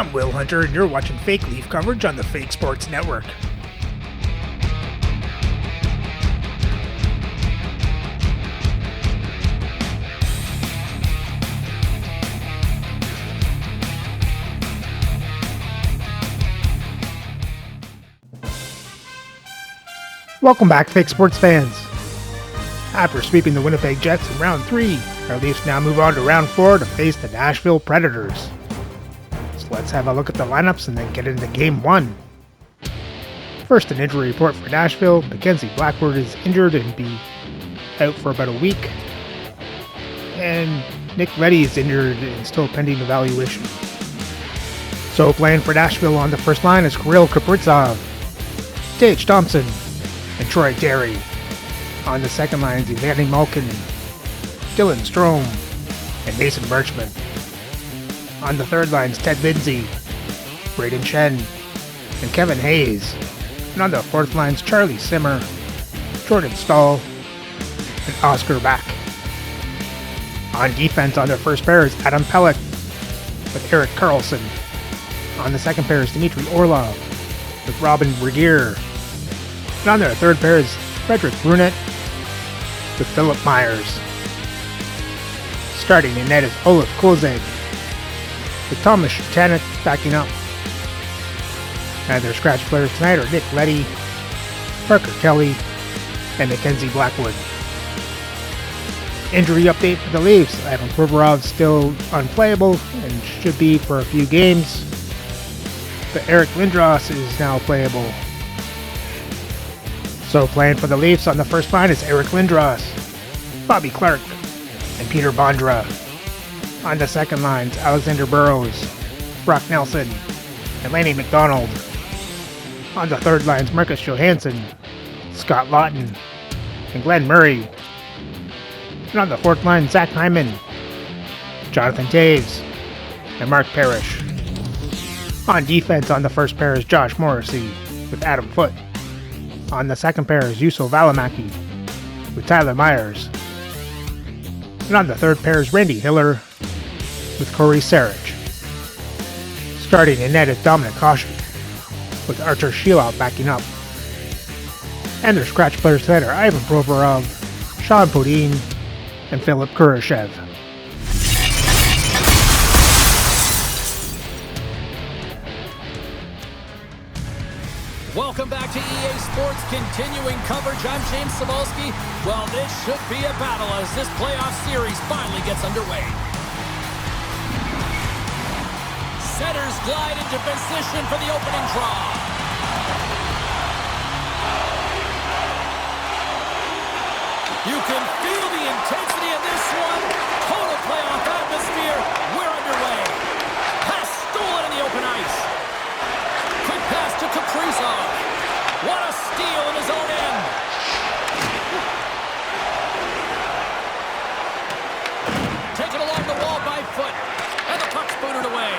I'm Will Hunter, and you're watching Fake Leaf coverage on the Fake Sports Network. Welcome back, Fake Sports fans. After sweeping the Winnipeg Jets in round 3, our Leafs now move on to round 4 to face the Nashville Predators. So let's have a look at the lineups and then get into game 1. First, an injury report for Nashville. Mackenzie Blackwood is injured and be out for about a week. And Nick Leddy is injured and still pending evaluation. So playing for Nashville on the first line is Kirill Kaprizov, Tage Thompson, and Troy Terry. On the second line is Evgeny Malkin, Dylan Strome, and Mason Birchman. On the third line is Ted Lindsay, Braden Shen, and Kevin Hayes. And on the fourth line is Charlie Simmer, Jordan Stahl, and Oscar Back. On defense on their first pair is Adam Pelech with Erik Karlsson. On the second pair is Dmitry Orlov with Robin Regeer. And on their third pair is Frederick Brunet with Philip Myers. Starting in net is Olaf Kozeg with Thomas Shutanek backing up. And their scratch players tonight are Nick Leddy, Parker Kelly, and Mackenzie Blackwood. Injury update for the Leafs. Ivan Provorov still unplayable and should be for a few games. But Eric Lindros is now playable. So playing for the Leafs on the first line is Eric Lindros, Bobby Clark, and Peter Bondra. On the second line is Alexander Burrows, Brock Nelson, and Lanny McDonald. On the third line is Marcus Johansson, Scott Lawton, and Glenn Murray. And on the fourth line, Zach Hyman, Jonathan Taves, and Mark Parrish. On defense on the first pair is Josh Morrissey with Adam Foote. On the second pair is Juuso Välimäki with Tyler Myers. And on the third pair is Randy Hiller with Corey Sarich. Starting in net is Dominic Hasek with Archer Sheelout backing up. And their scratch players tonight are Ivan Provorov, Sean Podine, and Philip Kurashev. Welcome back to EA Sports, continuing coverage. I'm James Cebulski. Well, this should be a battle as this playoff series finally gets underway. Centers glide into position for the opening draw. You can feel the intensity in this one. Total playoff atmosphere. We're underway. Pass stolen in the open ice. Quick pass to Kaprizov. What a steal in his own end. Taken along the wall by Foote. And the puck's booted away.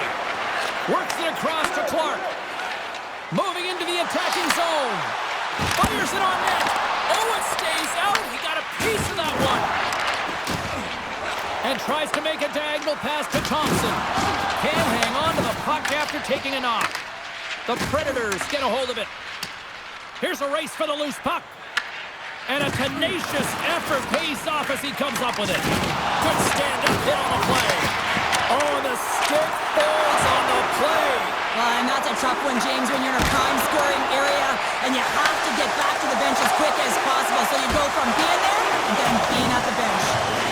Works it across to Clark. Moving into the attacking zone. Fires it on net. Oh, it stays out. He got a piece of that one. And tries to make a diagonal pass to Thompson. Can't hang on to the puck after taking a knock. The Predators get a hold of it. Here's a race for the loose puck. And a tenacious effort pays off as he comes up with it. Good stand-up hit on the play. Oh, the stick falls on the play. And that's a tough one, James, when you're in a prime scoring area and you have to get back to the bench as quick as possible. So you go from being there and then being at the bench.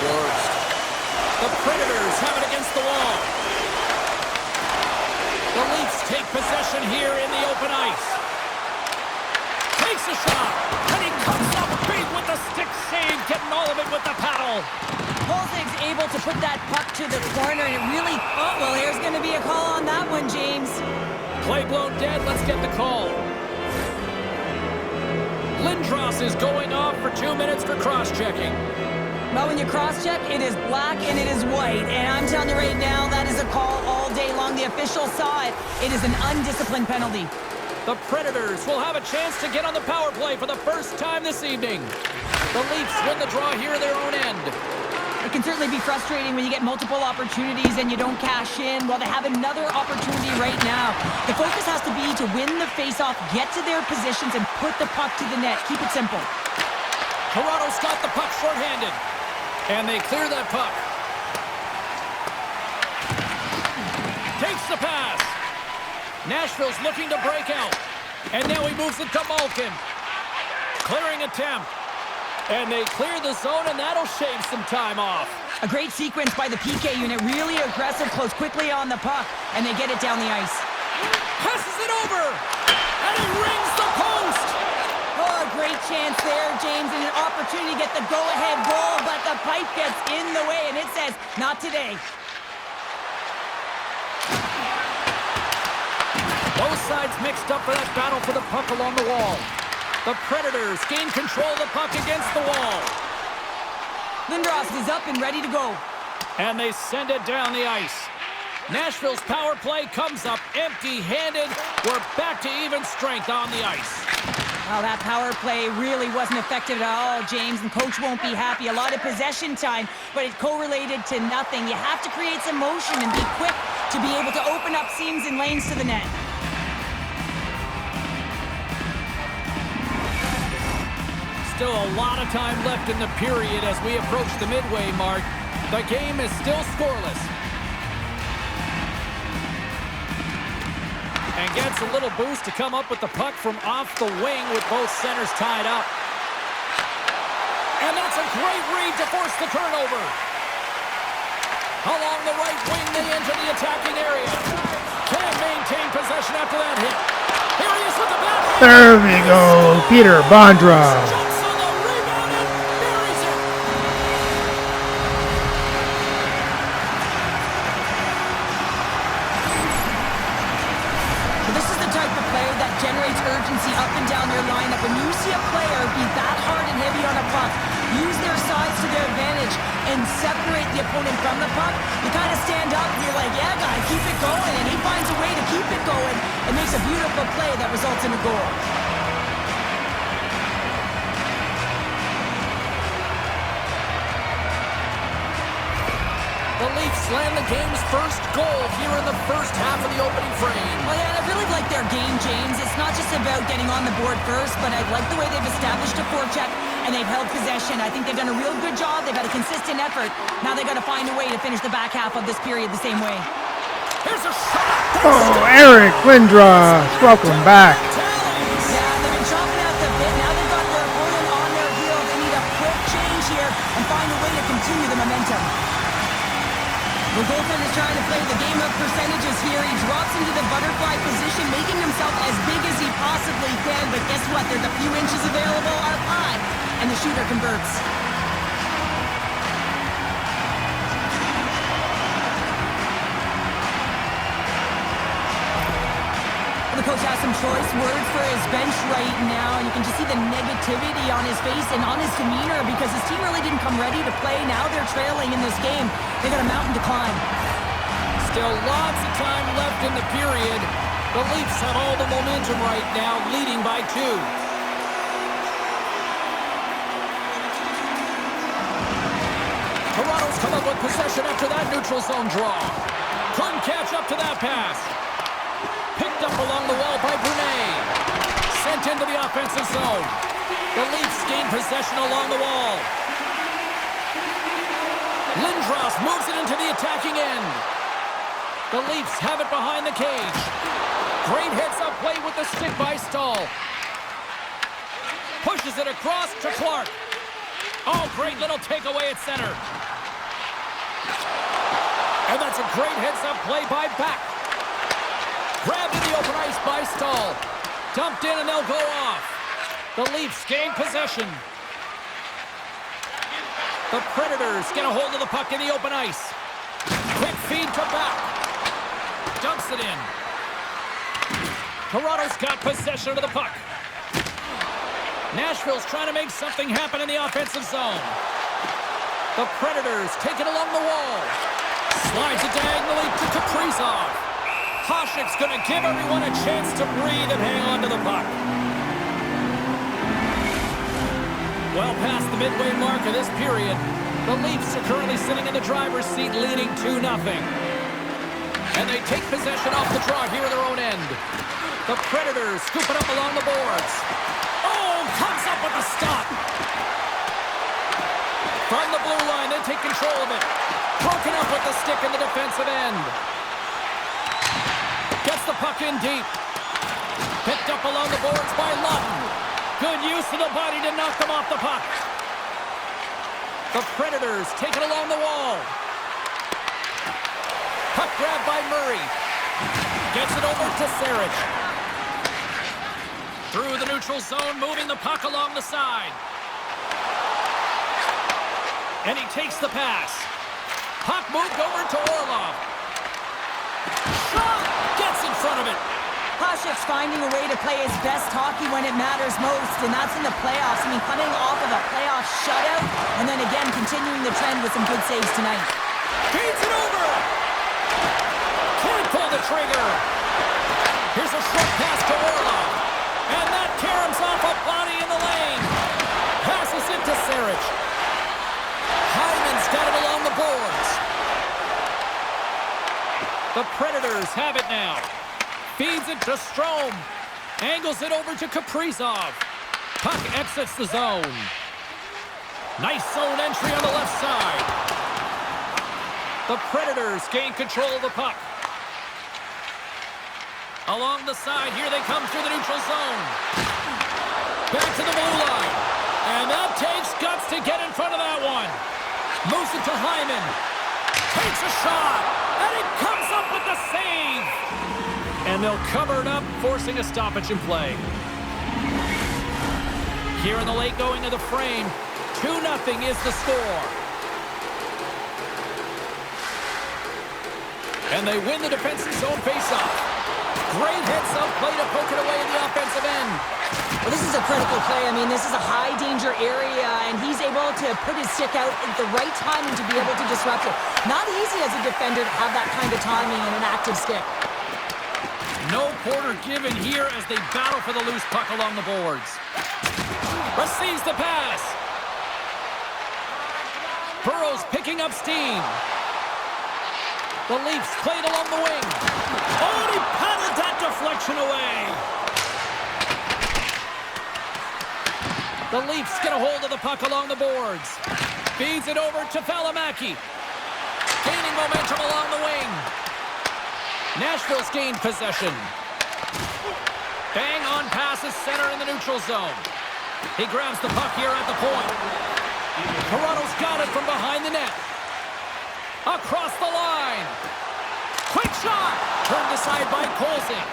Worst. The Predators have it against the wall. The Leafs take possession here in the open ice. Takes a shot, and he comes up big with the stick save, getting all of it with the paddle. Holzig's able to put that puck to the corner, and it really... Oh, well, there's going to be a call on that one, James. Play blown dead, let's get the call. Lindros is going off for 2 minutes for cross-checking. But when you cross-check, it is black and it is white. And I'm telling you right now, that is a call all day long. The official saw it. It is an undisciplined penalty. The Predators will have a chance to get on the power play for the first time this evening. The Leafs win the draw here at their own end. It can certainly be frustrating when you get multiple opportunities and you don't cash in. Well, they have another opportunity right now. The focus has to be to win the faceoff, get to their positions, and put the puck to the net. Keep it simple. Toronto's got the puck shorthanded. And they clear that puck. Takes the pass. Nashville's looking to break out. And now he moves it to Malkin. Clearing attempt. And they clear the zone, and that'll shave some time off. A great sequence by the PK unit. Really aggressive, close quickly on the puck. And they get it down the ice. Passes it over. And he rings the post. Oh, a great chance there, James, and an opportunity to get the go-ahead goal, but the pipe gets in the way, and it says, not today. Both sides mixed up for that battle for the puck along the wall. The Predators gain control of the puck against the wall. Lindros is up and ready to go. And they send it down the ice. Nashville's power play comes up empty-handed. We're back to even strength on the ice. Well, that power play really wasn't effective at all, James, and coach won't be happy. A lot of possession time, but it correlated to nothing. You have to create some motion and be quick to be able to open up seams and lanes to the net. Still a lot of time left in the period as we approach the midway mark. The game is still scoreless. And gets a little boost to come up with the puck from off the wing with both centers tied up. And that's a great read to force the turnover. Along the right wing, they enter the attacking area. Can't maintain possession after that hit. Here he is with the backhand. There we go, Peter Bondra. Urgency up and down your lineup. When you see a player be that hard and heavy on a puck, use their sides to their advantage and separate the opponent from the puck, you kind of stand up and you're like, yeah, guy, keep it going. And he finds a way to keep it going and makes a beautiful play that results in a goal. The Leafs land the game's first goal here in the first half of the opening frame. Well, yeah, I really like their game, James. It's not just about getting on the board first, but I like the way they've established a forecheck and they've held possession. I think they've done a real good job. They've had a consistent effort. Now they've got to find a way to finish the back half of this period the same way. Here's a shot. Oh, Eric Lindros, welcome back. Yeah, they've been chopping out the bit. Now they've got their opponent on their heels. They need a quick change here and find a way to continue the momentum. The goaltender's trying to play the game of percentages here. He drops into the butterfly position, making himself as big as he possibly can. But guess what? There's a few inches available up high, and the shooter converts. The coach has some choice words for his bench right now, and you can just see the negativity on his face and on his demeanor because his team really didn't come ready to play. Now they're trailing in this game. They got a mountain to climb. Still lots of time left in the period. The Leafs have all the momentum right now, leading by 2. Toronto's come up with possession after that neutral zone draw. Couldn't catch up to that pass. Picked up along the wall by Brunet. Sent into the offensive zone. The Leafs gain possession along the wall. Lindros moves it into the attacking end. The Leafs have it behind the cage. Great heads-up play with the stick by Stahl. Pushes it across to Clark. Oh, great little takeaway at center. And that's a great heads-up play by Back. Grabbed in the open ice by Stahl. Dumped in and they'll go off. The Leafs gain possession. The Predators get a hold of the puck in the open ice. Quick feed to Back. Dumps it in. Toronto's got possession of the puck. Nashville's trying to make something happen in the offensive zone. The Predators take it along the wall. Slides it diagonally to Kaprizov. Hasek's going to give everyone a chance to breathe and hang on to the puck. Well past the midway mark of this period. The Leafs are currently sitting in the driver's seat, leading 2-0. And they take possession off the draw here in their own end. The Predators scoop it up along the boards. Oh, comes up with a stop. From the blue line, they take control of it. Broken up with the stick in the defensive end. Gets the puck in deep. Picked up along the boards by Lutton. Good use of the body to knock them off the puck. The Predators take it along the wall. Puck grab by Murray. Gets it over to Sarich. Through the neutral zone, moving the puck along the side. And he takes the pass. Puck moved over to Orlov. Shot! Gets in front of it. Hasek's finding a way to play his best hockey when it matters most, and that's in the playoffs. I mean, coming off of a playoff shutout, and then again continuing the trend with some good saves tonight. Feeds it over! Can't pull the trigger! Here's a short pass to Orlov, and that caroms off a body in the lane. Passes it to Sarich. Hyman's got it along the boards. The Predators have it now. Feeds it to Strome. Angles it over to Kaprizov. Puck exits the zone. Nice zone entry on the left side. The Predators gain control of the puck. Along the side, here they come through the neutral zone. Back to the blue line. And that takes guts to get in front of that one. Moves it to Hyman. Takes a shot. And it comes up with the save. And they'll cover it up, forcing a stoppage in play. Here in the late going of the frame, 2-0 is the score. And they win the defensive zone faceoff. Great heads-up play to poke it away in the offensive end. Well, this is a critical play. I mean, this is a high-danger area, and he's able to put his stick out at the right timing to be able to disrupt it. Not easy as a defender to have that kind of timing and an active stick. No quarter given here as they battle for the loose puck along the boards. Receives the pass. Burrow's picking up steam. The Leafs played along the wing. Oh, and he paddled that deflection away. The Leafs get a hold of the puck along the boards. Feeds it over to Valimaki. Gaining momentum along the wing. Nashville's gained possession. Bang on passes center in the neutral zone. He grabs the puck here at the point. Toronto's got it from behind the net. Across the line. Quick shot. Turned aside by Kolzing.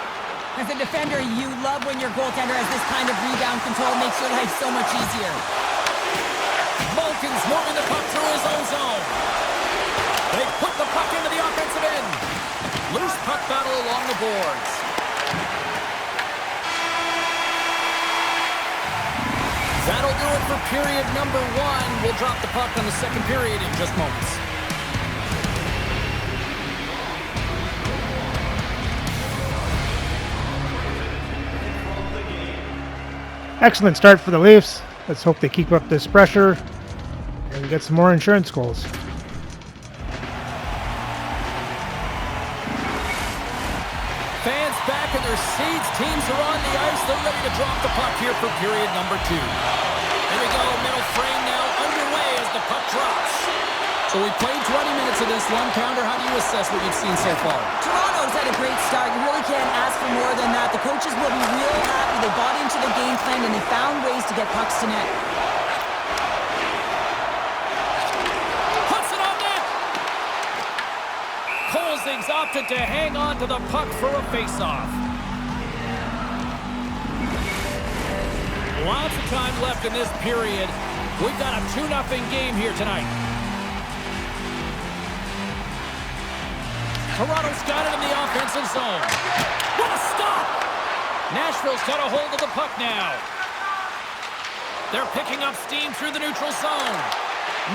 As a defender, you love when your goaltender has this kind of rebound control. Makes your life so much easier. Malkin's moving the puck through his own zone. They put the puck into the offensive end. Loose puck battle along the boards. That'll do it for period number 1. We'll drop the puck on the second period in just moments. Excellent start for the Leafs. Let's hope they keep up this pressure and get some more insurance goals. Fans back in their seats. Teams are on the ice. They're ready to drop the puck here for period number 2. Here we go. Middle frame now underway as the puck drops. So we played 20 minutes of this. Lund Pounder, how do you assess what you've seen so far? Toronto's had a great start. You really can't ask for more than that. The coaches will be real happy. They bought into the game plan and they found ways to get pucks to net. Puts it on net. Kolzing's opted to hang on to the puck for a face-off. Lots of time left in this period. We've got a 2-0 game here tonight. Toronto's got it in the offensive zone. What a stop! Nashville's got a hold of the puck now. They're picking up steam through the neutral zone.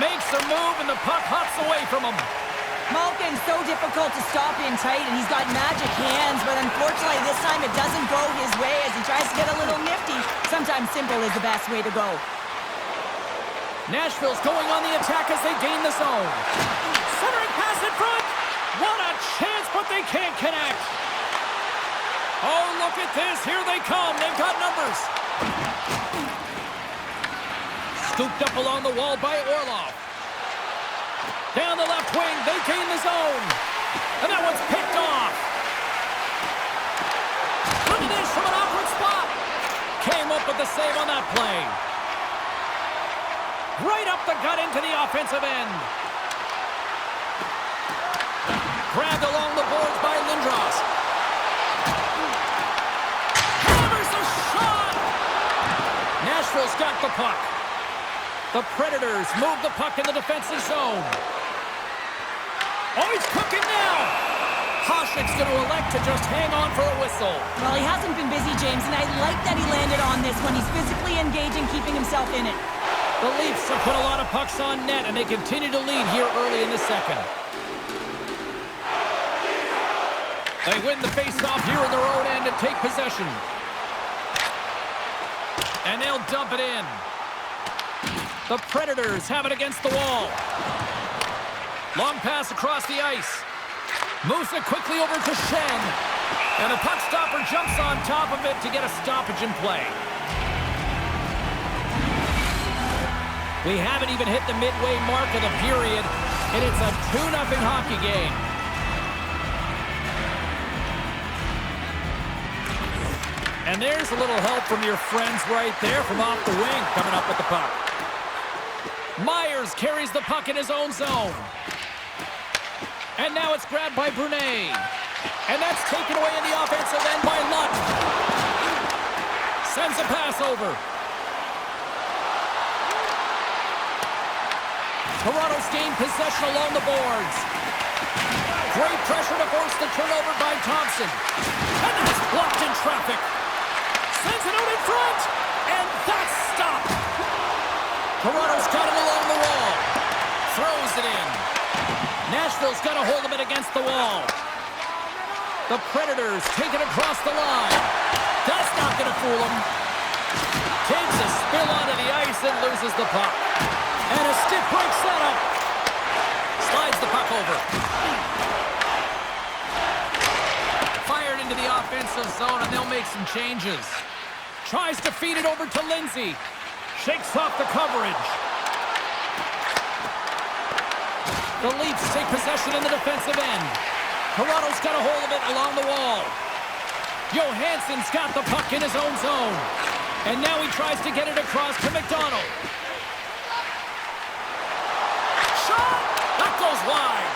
Makes a move and the puck hops away from him. Malkin's so difficult to stop in tight, and he's got magic hands, but unfortunately this time it doesn't go his way as he tries to get a little nifty. Sometimes simple is the best way to go. Nashville's going on the attack as they gain the zone. Centering pass in front. What a chance, but they can't connect. Oh, look at this. Here they come. They've got numbers. Scooped up along the wall by Orlov. Down the left wing. They gain the zone. And that one's picked off. Look at this from an awkward spot. Came up with the save on that play. Right up the gut into the offensive end. Grabbed along the boards by Lindros. Hammers the shot! Nashville's got the puck. The Predators move the puck in the defensive zone. Oh, he's cooking now! Hasek's going to elect to just hang on for a whistle. Well, he hasn't been busy, James, and I like that he landed on this one. He's physically engaging, keeping himself in it. The Leafs have put a lot of pucks on net, and they continue to lead here early in the second. They win the faceoff here in their own end and take possession. And they'll dump it in. The Predators have it against the wall. Long pass across the ice. Moves it quickly over to Shen. And the puck stopper jumps on top of it to get a stoppage in play. We haven't even hit the midway mark of the period, and it's a 2-0 hockey game. And there's a little help from your friends right there from off the wing coming up with the puck. Myers carries the puck in his own zone. And now it's grabbed by Brunet. And that's taken away in the offensive end by Lutt. Sends a pass over. Toronto's gained possession along the boards. Great pressure to force the turnover by Thompson. And that's blocked in traffic. Sends it out in front. And that's stopped. Toronto's got it along the wall. Throws it in. Nashville's got a hold of it against the wall. The Predators take it across the line. That's not going to fool them. Takes a spill onto the ice and loses the puck. And a stiff break setup. Slides the puck over. Fired into the offensive zone, and they'll make some changes. Tries to feed it over to Lindsay. Shakes off the coverage. The Leafs take possession in the defensive end. Toronto's got a hold of it along the wall. Johansson's got the puck in his own zone. And now he tries to get it across to McDonald. Shot! That goes wide.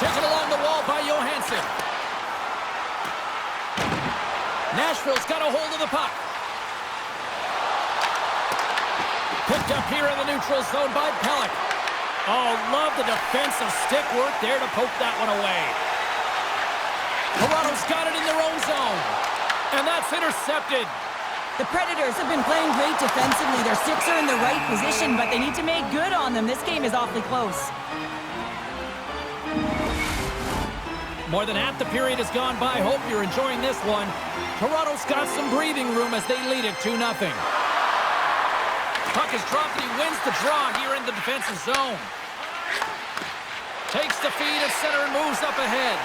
Taken along the wall by Johansson. Nashville's got a hold of the puck. Picked up here in the neutral zone by Pelech. Oh, love the defensive stick work there to poke that one away. Toronto's got it in their own zone. And that's intercepted. The Predators have been playing great defensively. Their sticks are in the right position, but they need to make good on them. This game is awfully close. More than half the period has gone by. Hope you're enjoying this one. Toronto's got some breathing room as they lead it 2-0. Puck is dropped and he wins the draw here in the defensive zone. Takes the feed at center and moves up ahead.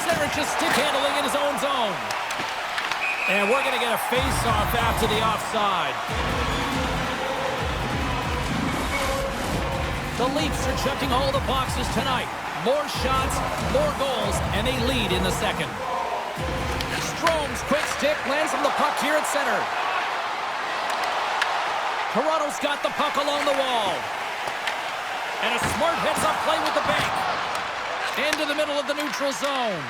Center just stick handling in his own zone. And we're going to get a face-off after the offside. The Leafs are checking all the boxes tonight. More shots, more goals, and they lead in the second. Strome's quick stick lands on the puck here at center. Toronto's got the puck along the wall. And a smart heads-up play with the bank. Into the middle of the neutral zone.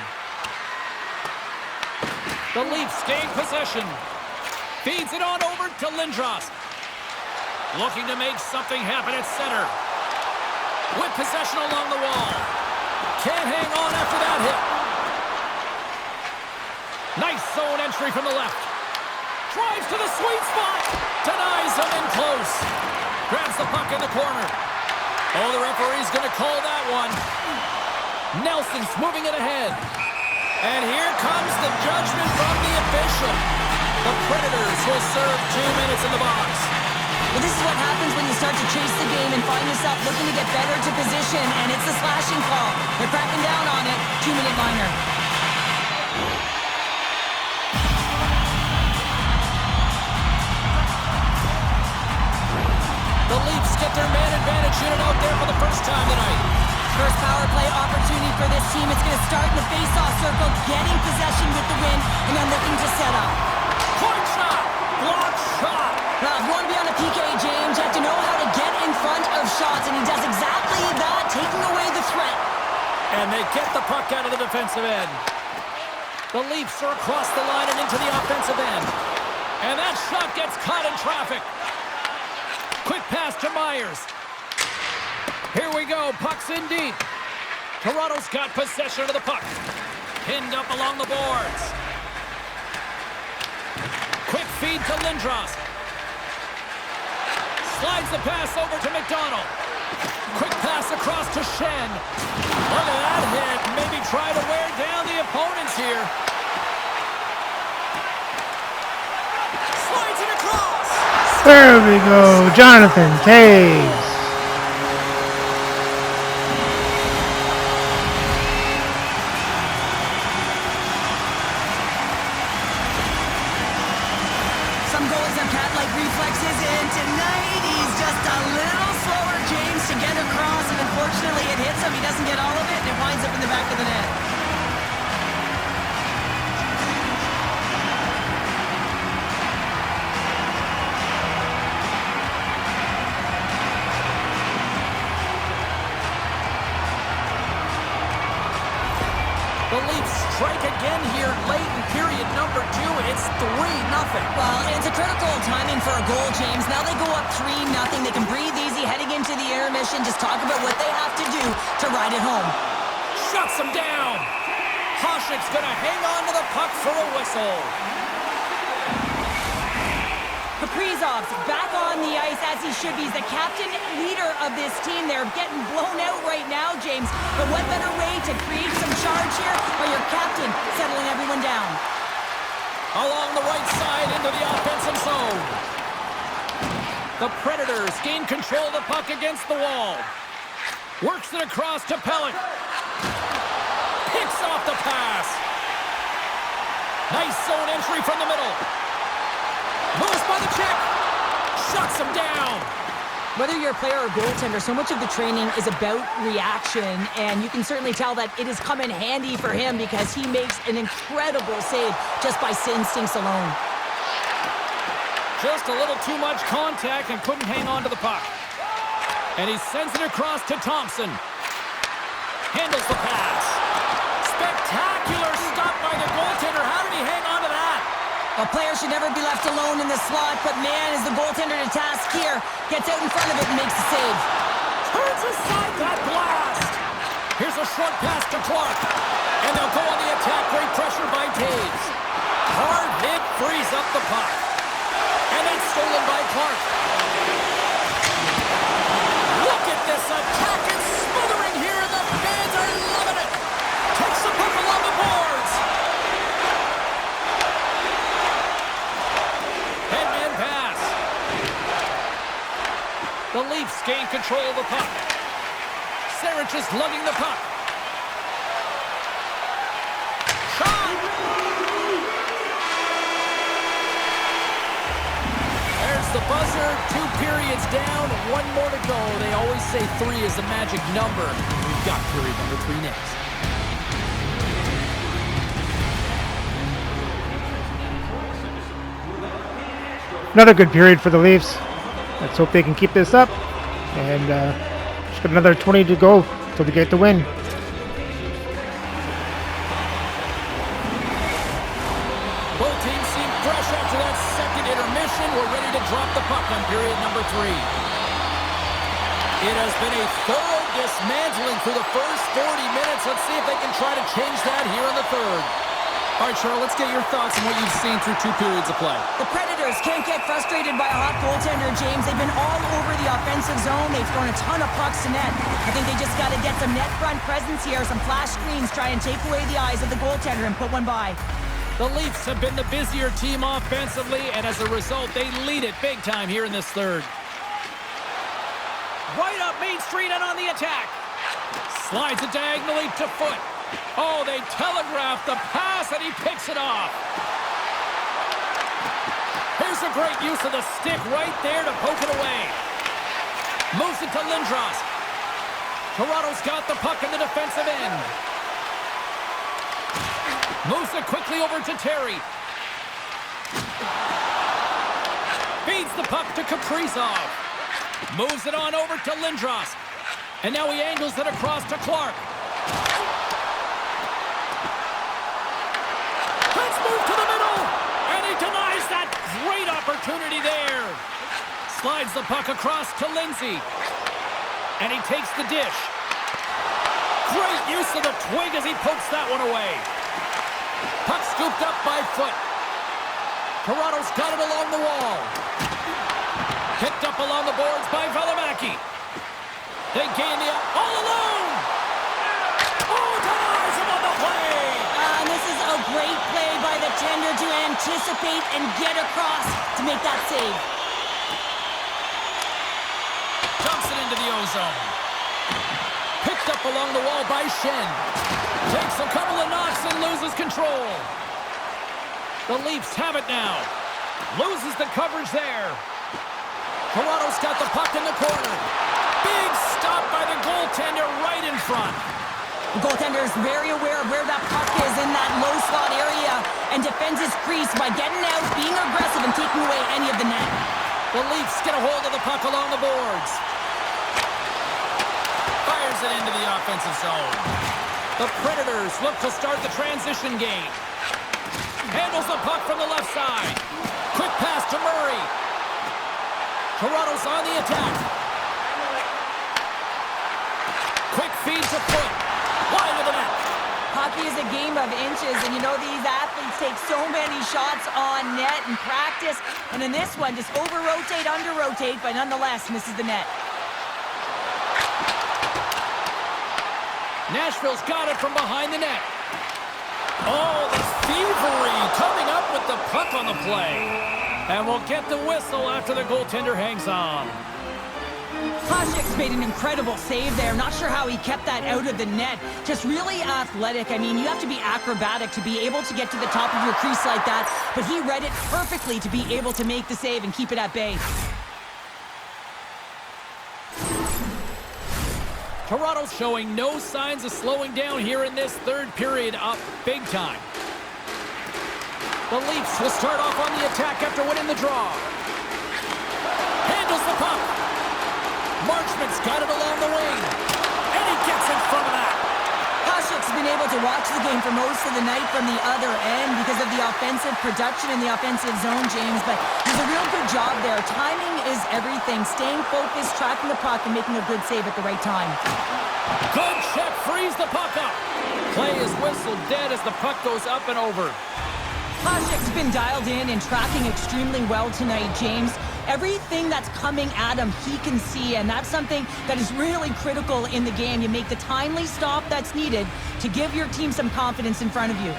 The Leafs gain possession. Feeds it on over to Lindros. Looking to make something happen at center. With possession along the wall. Can't hang on after that hit. Nice zone entry from the left. Drives to the sweet spot. Denies him in close. Grabs the puck in the corner. Oh, the referee's going to call that one. Nelson's moving it ahead. And here comes the judgment from the official. The Predators will serve 2 minutes in the box. Well, this is what happens when you start to chase the game and find yourself looking to get better to position, and it's a slashing call. They're cracking down on it. 2-minute liner. The Leafs get their man advantage unit out there for the first time tonight. First power play opportunity for this team. It's going to start in the face-off circle, getting possession with the win, and then looking to set up. Point shot! Block shot! Now, if you want to be on the PK, James, you have to know how to get in front of shots, and he does exactly that, taking away the threat. And they get the puck out of the defensive end. The Leafs are across the line and into the offensive end. And that shot gets caught in traffic. Quick pass to Myers. Here we go, puck's in deep. Toronto's got possession of the puck. Pinned up along the boards. Quick feed to Lindros. Slides the pass over to McDonald. Quick pass across to Shen. Look at that hit. Maybe try to wear down the opponents here. Slides it across. There we go, Jonathan Toews. Some goalies have cat-like reflexes, and tonight he's just a little slower, James, to get across, and unfortunately it hits him. He doesn't get all of it, and it winds up in the back of the net. The Leafs strike again here late in period number 2. It's 3-0. Well, it's a critical timing for a goal, James. Now they go up 3-0. They can breathe easy heading into the intermission. Just talk about what they have to do to ride it home. Shuts him down. Hasek's going to hang on to the puck for a whistle. Kaprizov's back on the ice as he should be. He's the captain leader of this team. They're getting blown out right now, James. But what better way to create some charge here by your captain settling everyone down? Along the right side into the offensive zone. The Predators gain control of the puck against the wall. Works it across to Pellick. Picks off the pass. Nice zone entry from the middle. Moves by the check. Shuts him down. Whether you're a player or goaltender, so much of the training is about reaction, and you can certainly tell that it has come in handy for him because he makes an incredible save just by instincts alone. Just a little too much contact and couldn't hang on to the puck. And he sends it across to Thompson. Handles the pass. Spectacular stop by the goaltender. How did he hang on to that? A player should never be left alone in the slot, but man, is the goaltender to task here. Gets out in front of it and makes the save. Turns aside that blast. Here's a short pass to Clark. And they'll go on the attack. Great pressure by Toews. Hard hit frees up the puck. And it's stolen by Clark. Look at this attack. It's smothering here, and the fans are loving it. Takes the puck along the boards. Headman pass. The Leafs gain control of the puck. Sarich is lugging the puck. Shot! There's the buzzer. 2 periods down. 1 more to go. They always say 3 is the magic number. We've got period number 3 next. Another good period for the Leafs. Let's hope they can keep this up. And just got another 20 to go till they get the win. Both teams seem fresh after that second intermission. We're ready to drop the puck on period number 3. It has been a thorough dismantling through the first 40 minutes. Let's see if they can try to change that here in the third. All right, Charles, let's get your thoughts on what you've seen through 2 periods of play. The Predators can't get frustrated by a hot goaltender, James. They've been all over the offensive zone. They've thrown a ton of pucks to net. I think they just got to get some net front presence here, some flash screens, try and take away the eyes of the goaltender and put one by. The Leafs have been the busier team offensively, and as a result, they lead it big time here in this third. right up Main Street and on the attack. Slides it diagonally to Foot. Oh, they telegraphed the pass, and he picks it off. Here's a great use of the stick right there to poke it away. Moves it to Lindros. Toronto's got the puck in the defensive end. Moves it quickly over to Terry. Feeds the puck to Kaprizov. Moves it on over to Lindros. And now he angles it across to Clark. Let's move to the middle. And he denies that great opportunity there. Slides the puck across to Lindsay. And he takes the dish. Great use of the twig as he pokes that one away. Puck scooped up by Foot. Toronto's got it along the wall. Picked up along the boards by Valimaki. They gain the all alone. Oh, denies him on the play. And this is a great play by the tender to anticipate and get across to make that save. Dumps it into the ozone. Picked up along the wall by Shen. Takes a couple of knocks and loses control. The Leafs have it now. Loses the coverage there. Toronto's got the puck in the corner. Big stop by the goaltender right in front. The goaltender is very aware of where that puck is in that low slot area and defends his crease by getting out, being aggressive, and taking away any of the net. The Leafs get a hold of the puck along the boards. Fires it into the offensive zone. The Predators look to start the transition game. Handles the puck from the left side. Quick pass to Murray. Toronto's on the attack. Quick feed to Foot. Wide of the net. Hockey is a game of inches, and you know these athletes take so many shots on net in practice. And in this one, just over-rotate, under-rotate, but nonetheless misses the net. Nashville's got it from behind the net. Oh, the thievery coming up with the puck on the play. And we'll get the whistle after the goaltender hangs on. Hasek's made an incredible save there. Not sure how he kept that out of the net. Just really athletic. I mean, you have to be acrobatic to be able to get to the top of your crease like that. But he read it perfectly to be able to make the save and keep it at bay. Toronto's showing no signs of slowing down here in this third period, up big time. The Leafs will start off on the attack after winning the draw. Handles the puck. Marchment's got it along the wing. And he gets in front of that. Hasek's been able to watch the game for most of the night from the other end because of the offensive production in the offensive zone, James. But he's a real good job there. Timing is everything. Staying focused, tracking the puck, and making a good save at the right time. Good check. Frees the puck up. Play is whistled dead as the puck goes up and over. Hasek's been dialed in and tracking extremely well tonight, James. Everything that's coming at him, he can see, and that's something that is really critical in the game. You make the timely stop that's needed to give your team some confidence in front of you.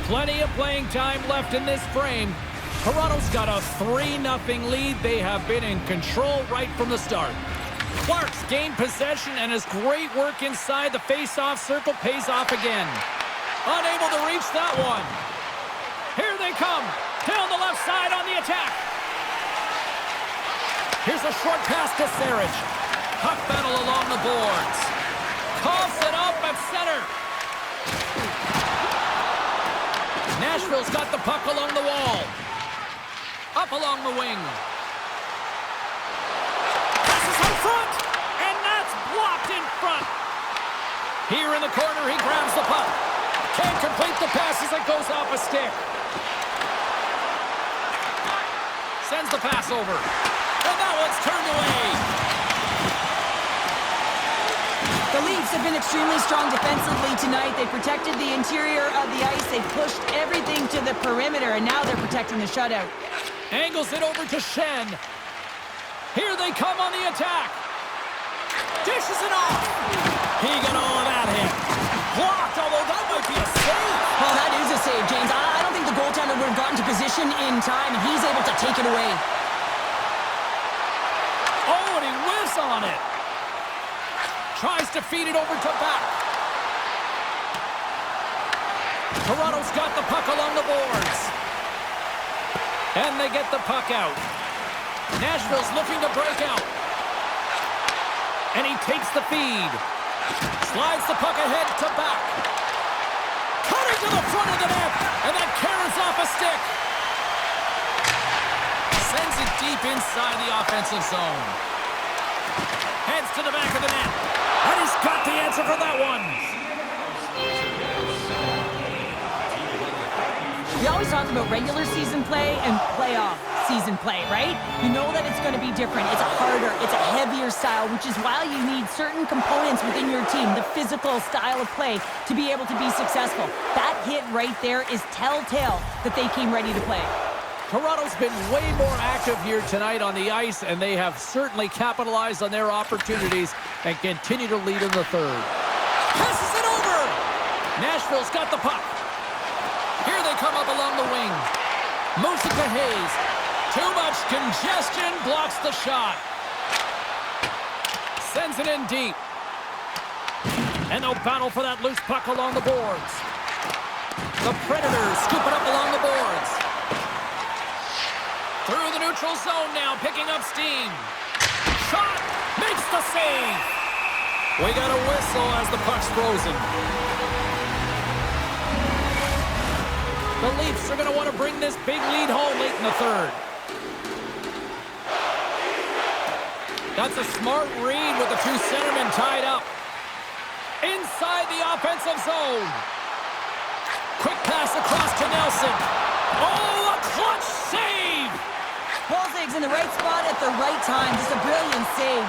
Plenty of playing time left in this frame. Toronto's got a 3-0 lead. They have been in control right from the start. Clark's gained possession, and his great work inside the face-off circle pays off again. Unable to reach that one. Here they come. Down the left side on the attack. Here's a short pass to Sarich. Puck battle along the boards. Coughs it up at center. Nashville's got the puck along the wall. Up along the wing. Passes in front, and that's blocked in front. Here in the corner, he grabs the puck. Can't complete the pass as it goes off a stick. Sends the pass over. And that one's turned away. The Leafs have been extremely strong defensively tonight. They protected the interior of the ice. They pushed everything to the perimeter, and now they're protecting the shutout. Angles it over to Shen. Here they come on the attack. Dishes it off. He got all of that hit. Blocked, although that might be a save. Well, that is a save, James. I don't think the goaltender would have gotten to position in time, and he's able to take it away. Oh, and he whiffs on it. Tries to feed it over to back. Toronto's got the puck along the boards. And they get the puck out. Nashville's looking to break out. And he takes the feed. Slides the puck ahead to back. Cutting to the front of the net. And that carries off a stick. Sends it deep inside the offensive zone. Heads to the back of the net. And he's got the answer for that one. We always talk about regular season play and playoff season play, right? You know that it's going to be different. It's a harder, it's a heavier style, which is why you need certain components within your team, the physical style of play, to be able to be successful. That hit right there is telltale that they came ready to play. Toronto's been way more active here tonight on the ice, and they have certainly capitalized on their opportunities and continue to lead in the third. Passes it over! Nashville's got the puck. Here they come up along the wing. Moves it to Hayes. Too much congestion, blocks the shot. Sends it in deep. And they'll battle for that loose puck along the boards. The Predators scoop it up along the boards. Through the neutral zone now, picking up steam. Shot! Makes the save! We got a whistle as the puck's frozen. The Leafs are going to want to bring this big lead home late in the third. That's a smart read with the two centermen tied up. Inside the offensive zone. Quick pass across to Nelson. Oh, a clutch save! Bolzig's in the right spot at the right time. Just a brilliant save.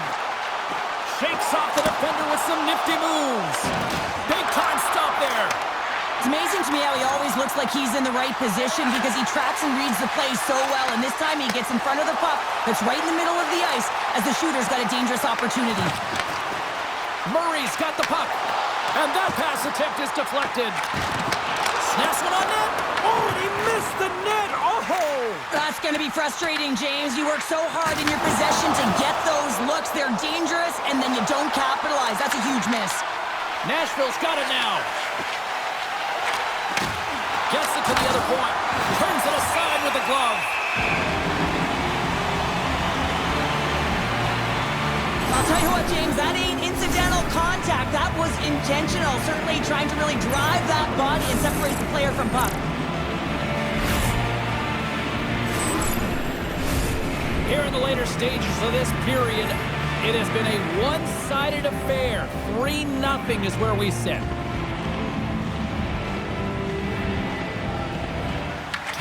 Shakes off the defender with some nifty moves. Big time stop there. It's amazing to me how he always looks like he's in the right position because he tracks and reads the play so well, and this time he gets in front of the puck that's right in the middle of the ice as the shooter's got a dangerous opportunity. Murray's got the puck, and that pass attempt is deflected. Snaps one on net. Oh, and he missed the net. Oh! That's going to be frustrating, James. You work so hard in your possession to get those looks. They're dangerous, and then you don't capitalize. That's a huge miss. Nashville's got it now. Gets it to the other point. Turns it aside with the glove. I'll tell you what, James, that ain't incidental contact. That was intentional. Certainly trying to really drive that body and separate the player from puck. Here in the later stages of this period, it has been a one-sided affair. 3-0 is where we sit.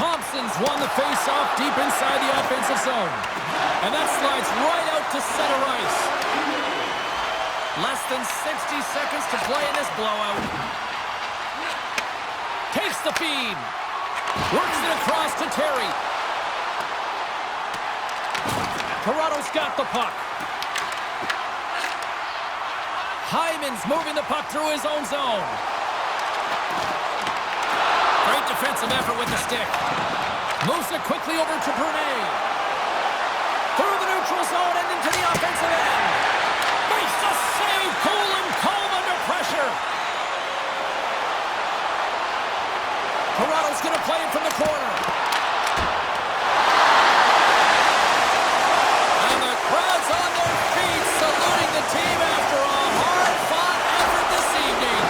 Thompson's won the face-off deep inside the offensive zone. And that slides right out to center ice. Less than 60 seconds to play in this blowout. Takes the feed. Works it across to Terry. Toronto's got the puck. Hyman's moving the puck through his own zone. Great defensive effort with the stick. Moves it quickly over to Brunet. Through the neutral zone and into the offensive end. Makes the save. Cool and calm under pressure. Toronto's going to play it from the corner. And the crowd's on their feet saluting the team after a hard-fought effort this evening.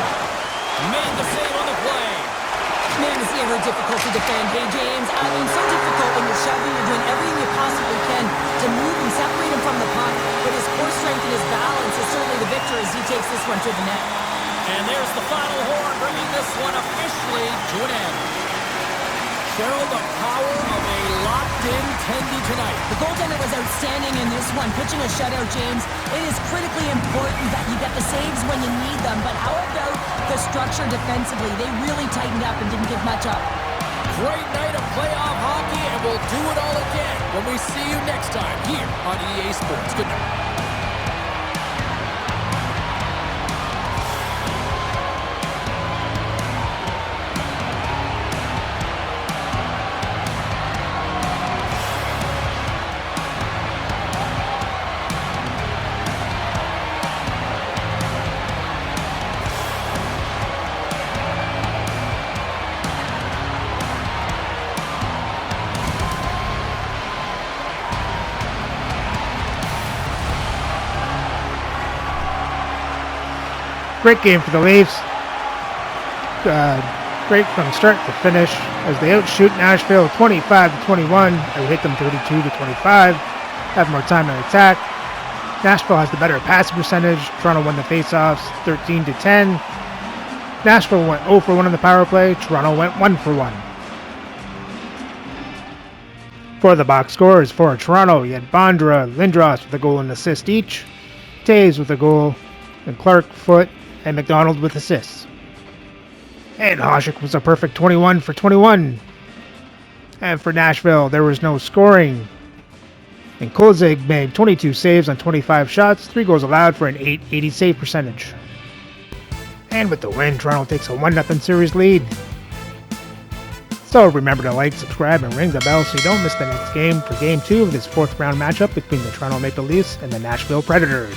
Made the save on the play. Man, is he ever difficult to defend. Hey, James, I mean, so difficult when you're shoving, you're doing everything you possibly can to move and separate him from the puck. But his core strength and his balance is certainly the victor as he takes this one to the net. And there's the final horn, bringing this one officially to an end. Cheryl, the power of a locked-in Tendy tonight. The goaltender was outstanding in this one, pitching a shutout, James. It is critically important that you get the saves when you need them, but how about the structure defensively? They really tightened up and didn't give much up. Great night of playoff hockey, and we'll do it all again when we see you next time here on EA Sports. Good night. Great game for the Leafs. Great from start to finish as they outshoot Nashville 25-21. They hit them 32-25. Have more time to attack. Nashville has the better passing percentage. Toronto won the faceoffs 13-10. Nashville went 0 for 1 on the power play. Toronto went 1 for 1. For the box scores for Toronto, you had Bondra, Lindros with a goal and assist each, Taves with a goal, and Clark, Foote, and McDonald with assists. And Hasek was a perfect 21 for 21. And for Nashville, there was no scoring. And Kozig made 22 saves on 25 shots, 3 goals allowed for an .880 save percentage. And with the win, Toronto takes a 1-0 series lead. So remember to like, subscribe, and ring the bell so you don't miss the next game for Game 2 of this 4th round matchup between the Toronto Maple Leafs and the Nashville Predators.